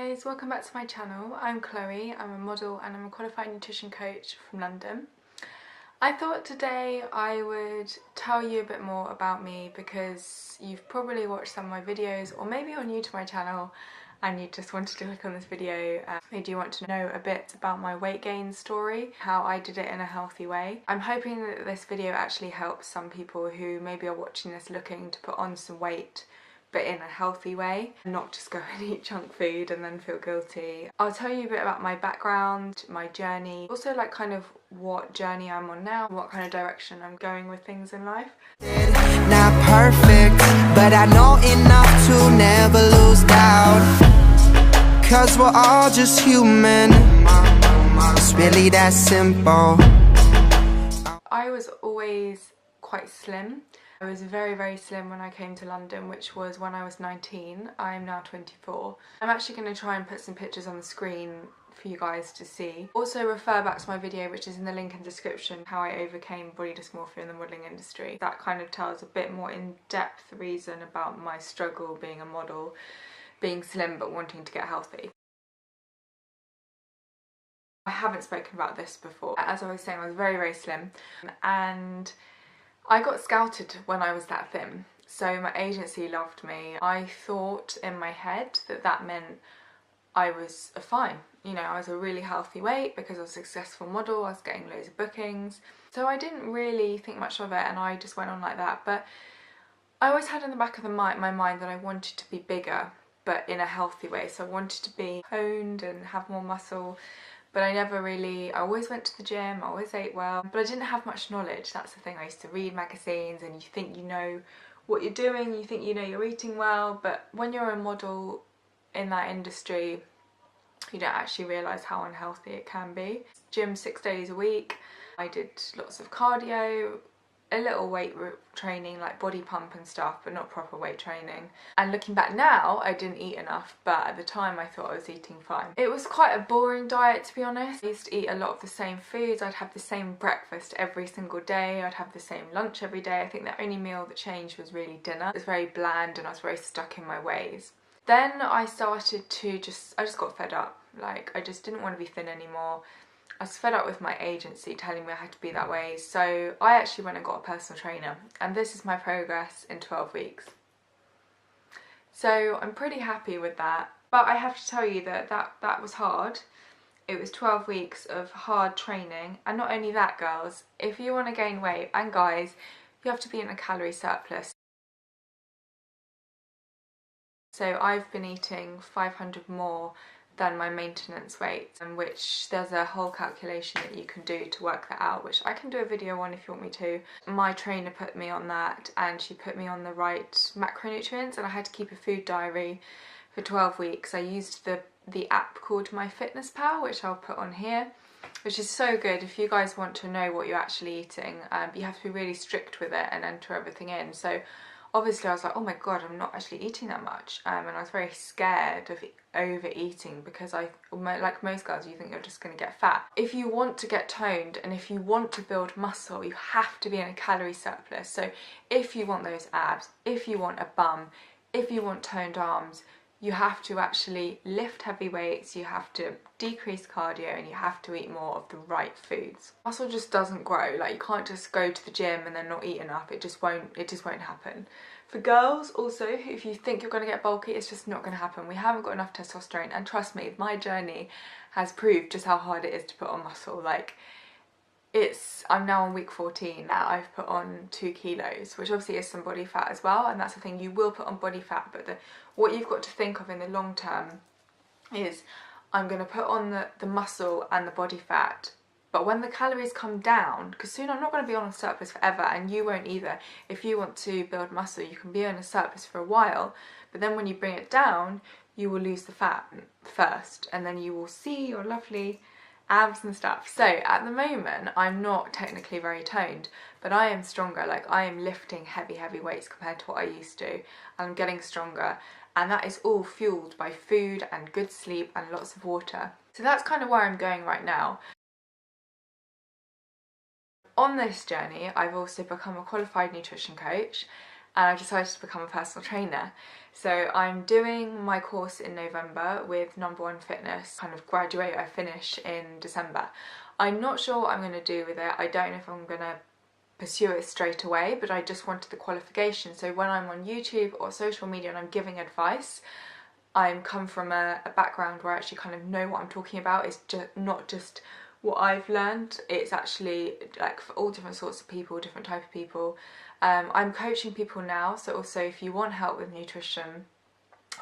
guys, welcome back to my channel. I'm Chloe, I'm a model and I'm a qualified nutrition coach from London. I thought today I would tell you a bit more about me because you've probably watched some of my videos, or maybe you're new to my channel and you just wanted to click on this video. Maybe you want to know a bit about my weight gain story, how I did it in a healthy way. I'm hoping that this video actually helps some people who maybe are watching this looking to put on some weight but in a healthy way, not just go and eat junk food and then feel guilty. I'll tell you a bit about my background, my journey, also like kind of what journey I'm on now, what kind of direction I'm going with things in life. Not perfect, but I know enough to never lose doubt, 'cause we're all just human. It's really that simple. I was always quite slim. I was very slim when I came to London, which was when I was 19. I'm now 24. I'm actually going to try and put some pictures on the screen for you guys to see. Also refer back to my video, which is in the link in the description, how I overcame body dysmorphia in the modelling industry. That kind of tells a bit more in-depth reason about my struggle being a model, being slim but wanting to get healthy. I haven't spoken about this before. As I was saying, I was very slim, and I got scouted when I was that thin, so my agency loved me. I thought in my head that that meant I was fine. You know, I was a really healthy weight because I was a successful model, I was getting loads of bookings. So I didn't really think much of it and I just went on like that. But I always had in the back of my mind that I wanted to be bigger, but in a healthy way. So I wanted to be toned and have more muscle. But I always went to the gym, I always ate well, but I didn't have much knowledge. That's the thing. I used to read magazines and you think you know what you're doing, you think you know you're eating well, but when you're a model in that industry, you don't actually realise how unhealthy it can be. Gym 6 days a week, I did lots of cardio, a little weight training like body pump and stuff, but not proper weight training. And looking back now, I didn't eat enough, but at the time I thought I was eating fine. It was quite a boring diet, to be honest. I used to eat a lot of the same foods. I'd have the same breakfast every single day. I'd have the same lunch every day. I think the only meal that changed was really dinner. It was very bland and I was very stuck in my ways. Then I started to I just got fed up. Like, I just didn't want to be thin anymore. I was fed up with my agency telling me I had to be that way, so I actually went and got a personal trainer, and this is my progress in 12 weeks. So I'm pretty happy with that, but I have to tell you that was hard. It was 12 weeks of hard training, and not only that, girls, if you want to gain weight, and guys, you have to be in a calorie surplus. So I've been eating 500 more than my maintenance weight, in which there's a whole calculation that you can do to work that out, which I can do a video on if you want me to. My trainer put me on that and she put me on the right macronutrients, and I had to keep a food diary for 12 weeks. I used the app called MyFitnessPal, which I'll put on here, which is so good if you guys want to know what you're actually eating. You have to be really strict with it and enter everything in. So obviously I was like, oh my god, I'm not actually eating that much, and I was very scared of overeating because like most girls, you think you're just going to get fat. If you want to get toned and if you want to build muscle, you have to be in a calorie surplus. So if you want those abs, if you want a bum, if you want toned arms, you have to actually lift heavy weights, you have to decrease cardio, and you have to eat more of the right foods. Muscle just doesn't grow. Like, you can't just go to the gym and then not eat enough. It just won't happen. For girls also, if you think you're going to get bulky, it's just not going to happen. We haven't got enough testosterone, and trust me, my journey has proved just how hard it is to put on muscle. Like, I'm now on week 14 now. I've put on 2 kilos, which obviously is some body fat as well, and that's the thing, you will put on body fat, but what you've got to think of in the long term is, I'm going to put on the muscle and the body fat, but when the calories come down, because soon I'm not going to be on a surplus forever, and you won't either. If you want to build muscle, you can be on a surplus for a while, but then when you bring it down, you will lose the fat first, and then you will see your lovely abs and stuff. So at the moment, I'm not technically very toned, but I am stronger. Like, I am lifting heavy weights compared to what I used to, and I'm getting stronger, and that is all fueled by food and good sleep and lots of water. So that's kind of where I'm going right now. On this journey, I've also become a qualified nutrition coach, and I decided to become a personal trainer. So I'm doing my course in November with Number One Fitness, kind of graduate, I finish in December. I'm not sure what I'm going to do with it. I don't know if I'm going to pursue it straight away, but I just wanted the qualification. So when I'm on YouTube or social media and I'm giving advice, I'm come from a background where I actually kind of know what I'm talking about. It's just not just what I've learned, it's actually like for all different sorts of people, different type of people. I'm coaching people now, so also if you want help with nutrition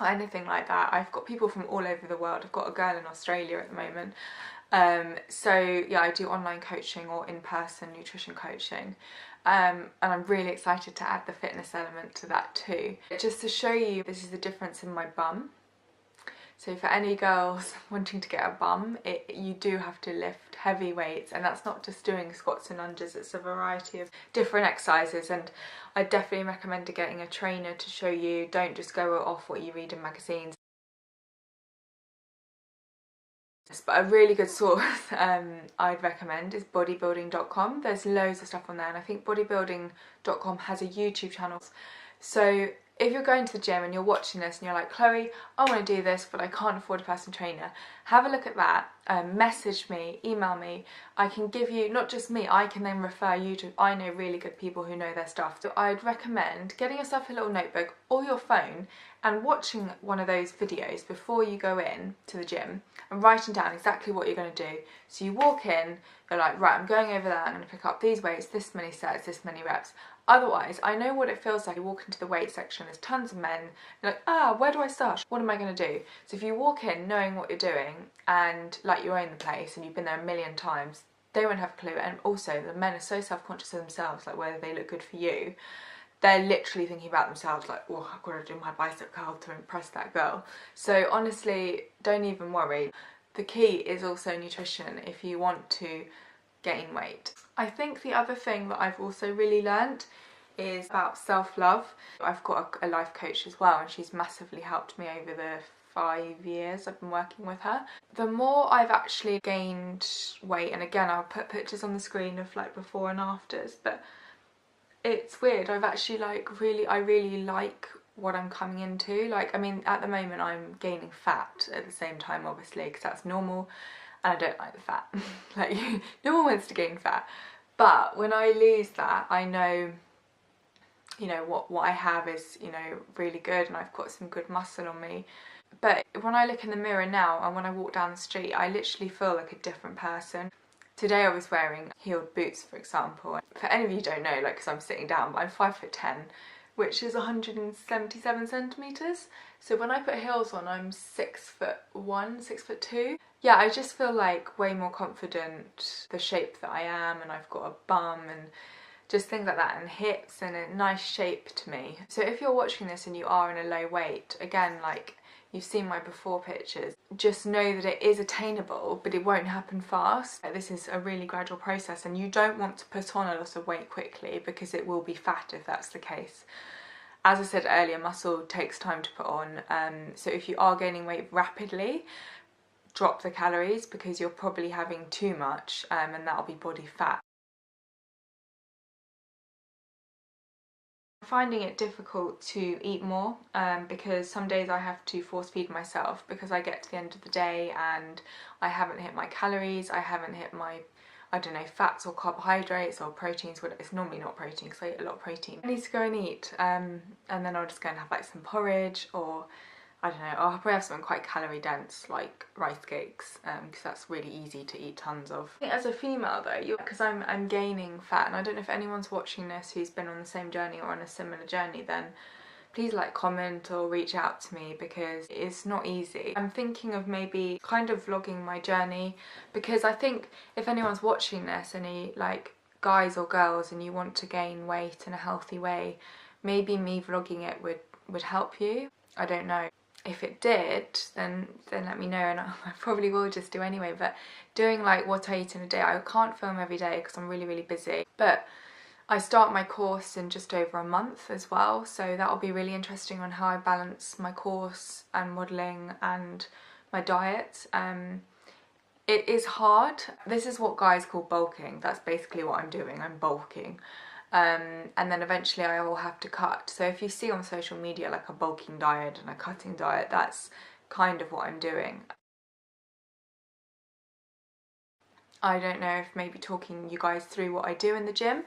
or anything like that, I've got people from all over the world. I've got a girl in Australia at the moment. So yeah, I do online coaching or in-person nutrition coaching, and I'm really excited to add the fitness element to that too. Just to show you, this is the difference in my bum. So for any girls wanting to get a bum, you do have to lift heavy weights, and that's not just doing squats and lunges, it's a variety of different exercises, and I definitely recommend getting a trainer to show you. Don't just go off what you read in magazines. But a really good source I'd recommend is bodybuilding.com. There's loads of stuff on there, and I think bodybuilding.com has a YouTube channel. So if you're going to the gym and you're watching this and you're like, Chloe, I want to do this but I can't afford a personal trainer, have a look at that, message me, email me. I can give you, not just me, I can then refer you to, I know really good people who know their stuff. So I'd recommend getting yourself a little notebook or your phone and watching one of those videos before you go in to the gym and writing down exactly what you're going to do. So you walk in, you're like, right, I'm going over there, I'm going to pick up these weights, this many sets, this many reps. Otherwise, I know what it feels like. You walk into the weight section, there's tons of men, you're like, where do I start? What am I going to do? So if you walk in knowing what you're doing and like you own the place and you've been there a million times, they won't have a clue. And also the men are so self-conscious of themselves, like whether they look good for you. They're literally thinking about themselves like, oh, I've got to do my bicep curl to impress that girl. So honestly, don't even worry. The key is also nutrition if you want to gain weight. I think the other thing that I've also really learnt is about self-love. I've got a life coach as well, and she's massively helped me over the 5 years I've been working with her. The more I've actually gained weight, and again I'll put pictures on the screen of like before and afters, but it's weird, I've actually I really like what I'm coming into. Like, I mean, at the moment I'm gaining fat at the same time, obviously, because that's normal, and I don't like the fat. Like, no one wants to gain fat. But when I lose that, I know, you know, what I have is, you know, really good, and I've got some good muscle on me. But when I look in the mirror now and when I walk down the street, I literally feel like a different person. Today I was wearing heeled boots, for example. For any of you who don't know, like, because I'm sitting down, but I'm 5'10", which is 177 centimetres. So when I put heels on, I'm 6'1", 6'2". Yeah, I just feel like way more confident, the shape that I am, and I've got a bum and just things like that, and hips, and a nice shape to me. So if you're watching this and you are in a low weight, again, like, you've seen my before pictures, just know that it is attainable, but it won't happen fast. This is a really gradual process, and you don't want to put on a lot of weight quickly because it will be fat if that's the case. As I said earlier, muscle takes time to put on, so if you are gaining weight rapidly, drop the calories because you're probably having too much, and that'll be body fat. Finding it difficult to eat more because some days I have to force feed myself because I get to the end of the day and I haven't hit my calories, I haven't hit my, I don't know, fats or carbohydrates or proteins. It's normally not protein because I eat a lot of protein. I need to go and eat, and then I'll just go and have like some porridge, or I don't know, I'll probably have something quite calorie dense like rice cakes, because that's really easy to eat tons of. I think as a female though, because I'm gaining fat, and I don't know if anyone's watching this who's been on the same journey or on a similar journey, then please like comment or reach out to me because it's not easy. I'm thinking of maybe kind of vlogging my journey, because I think if anyone's watching this, any like guys or girls, and you want to gain weight in a healthy way, maybe me vlogging it would help you. I don't know. If it did, then let me know, and I probably will just do anyway. But doing like what I eat in a day, I can't film every day because I'm really busy. But I start my course in just over a month as well, so that'll be really interesting on how I balance my course and modelling and my diet. It is hard. This is what guys call bulking. That's basically what I'm doing. I'm bulking. and then eventually I will have to cut. So if you see on social media like a bulking diet and a cutting diet, that's kind of what I'm doing. I don't know if maybe talking you guys through what I do in the gym,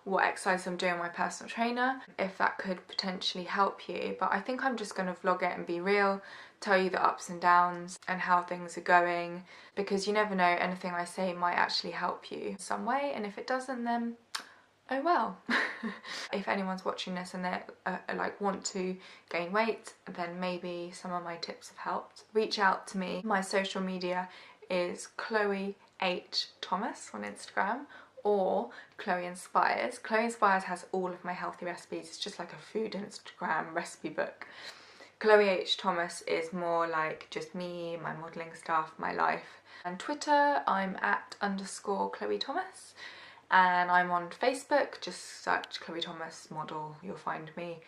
what exercise I'm doing with my personal trainer, if that could potentially help you. But I think I'm just going to vlog it and be real, tell you the ups and downs and how things are going, because you never know, anything I say might actually help you in some way, and if it doesn't, then oh well. If anyone's watching this and they like want to gain weight, then maybe some of my tips have helped. Reach out to me. My social media is Chloe H Thomas on Instagram or chloeinspires. Chloeinspires has all of my healthy recipes. It's just like a food Instagram recipe book. Chloe H Thomas is more like just me, my modelling stuff, my life. And Twitter, I'm at _Chloe Thomas. And I'm on Facebook, just search Chloe Thomas Model, you'll find me.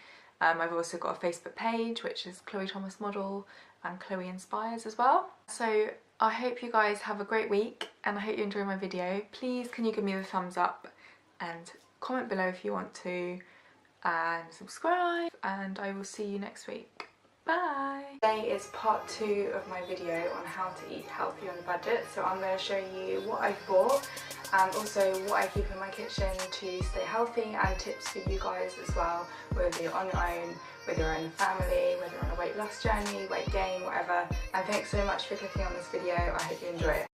I've also got a Facebook page, which is Chloe Thomas Model, and Chloe Inspires as well. So I hope you guys have a great week, and I hope you enjoy my video. Please can you give me the thumbs up and comment below if you want to, and subscribe, and I will see you next week. Bye! Today is part 2 of my video on how to eat healthy on a budget. So I'm going to show you what I've bought and also what I keep in my kitchen to stay healthy, and tips for you guys as well, whether you're on your own, whether you're in a family, whether you're on a weight loss journey, weight gain, whatever. And thanks so much for clicking on this video. I hope you enjoy it.